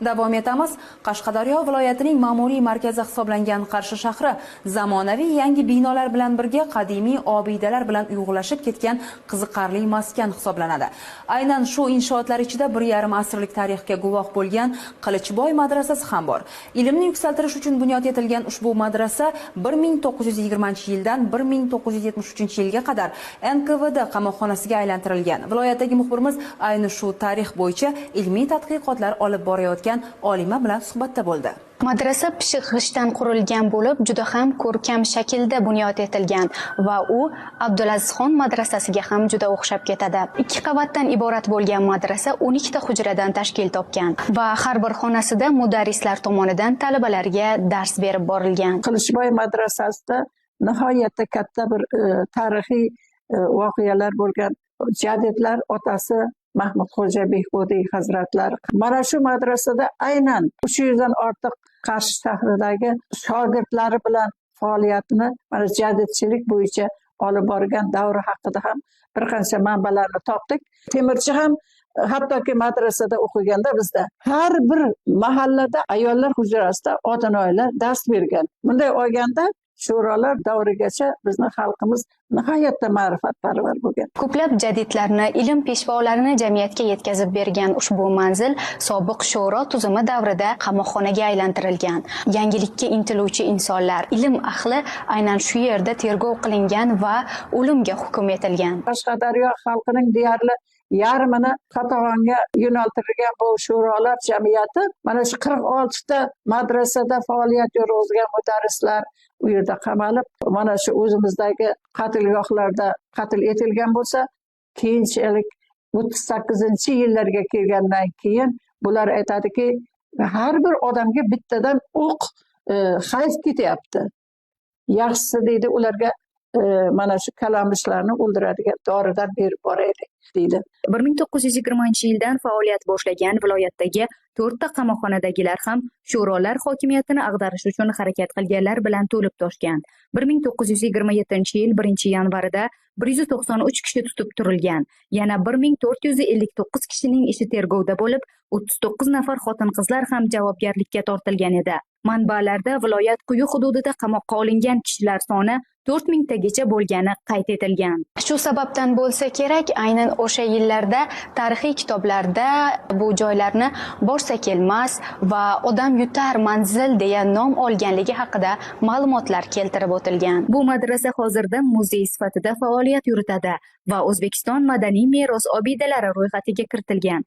Davom etamiz. Qashqadaryo viloyatining ma'muriy markazi hisoblangan Qarshi shahri zamonaviy yangi binolar bilan birga qadimiy obidalar bilan uyg'unlashib ketgan qiziqarli maskan hisoblanadi. Aynan shu inshotlar ichida 1,5 asrlik tarixga guvoh bo'lgan Qilichboy madrasasi ham bor. Ilmni yuksaltirish uchun bunyod etilgan ushbu madrasa 1920-yildan 1973-yilga qadar NKVD qamoqxonasiga aylantirilgan. Viloyatdagi muxbirimiz ayni shu tarix bo'yicha ilmiy tadqiqotlar olib borayotgan olima bilan suhbatda bo'ldi. Madrasa pishiq g'ishtdan qurilgan bo'lib, juda ham ko'rkam shaklda bunyod etilgan va u Abdulazizxon madrasasiga ham juda o'xshab ketadi. 2 qavatdan iborat bo'lgan madrasa 12 ta hujradan tashkil topgan va har bir xonasida mudarrislar tomonidan talabalarga dars berib borilgan. Qilichboy madrasasida nihoyatda katta bir tarixiy voqealar bo'lgan. Jadidlar otasi Mahmudxo'ja Behbudiy hazratlar mana shu madrasada aynan 300 dan ortiq Qarshi shahridagi shogirdlari bilan faoliyatini mana jadidchilik bo'yicha olib borgan davri haqida ham bir qancha manbalarni topdik. Temirchi ham hattoki madrasada o'qiganda bizda har bir mahallada ayollar hujrasida otinoylar dars bergan. Bunday olganda sho'rolar davrigacha bizning xalqimiz nihoyatda ma'rifatparvar bo'lgan. Ko'plab jadidlarni, ilm peshvolarini jamiyatga yetkazib bergan ushbu manzil sobiq sho'ro tuzumi davrida qamoqxonaga aylantirilgan. Yangilikka intiluvchi insonlar, ilm ahli aynan shu yerda tergov qilingan va o'limga hukm etilgan. Qashqadaryo xalqining deyarli yarmini qatag'onga yo'naltirilgan bu sho'rolar jamiyati mana shu 46 ta madrasada faoliyat yurg'izgan mudarrislar u yerda qamalib, mana shu o'zimizdagi qatlgohlarda qatl etilgan bo'lsa, keyinchalik 38-yillarga kelgandan keyin bular aytadiki, har bir odamga bittadan o'q hayf ketyapti. Yaxshisi deydi, ularga mana shu kalamushlarni o'ldiradigan doridan berib boraylik deydi. 1920-yildan faoliyat boshlagan viloyatdagi 4 ta qamoqxonadagilar ham sho'rolar hokimiyatini ag'darish uchun harakat qilganlar bilan to'lib toshgan. 1927-yil 1-yanvarida 193 kishi tutib turilgan. Yana 1459 kishining ishi tergovda bo'lib, 39 nafar xotin-qizlar ham javobgarlikka tortilgan edi. Manbalarda viloyat quyi hududida qamoqqa olingan kishilar soni 4000 tagacha bo'lgani qayd etilgan. Shu sababdan bo'lsa kerak, aynan o'sha yillarda tarixiy kitoblarda bu joylarni borsa kelmas va odam yutar manzil deya nom olganligi haqida ma'lumotlar keltirib o'tilgan. Bu madrasa hozirda muzey sifatida faoliyat yuritadi va O'zbekiston madaniy meros obidalari ro'yxatiga kiritilgan.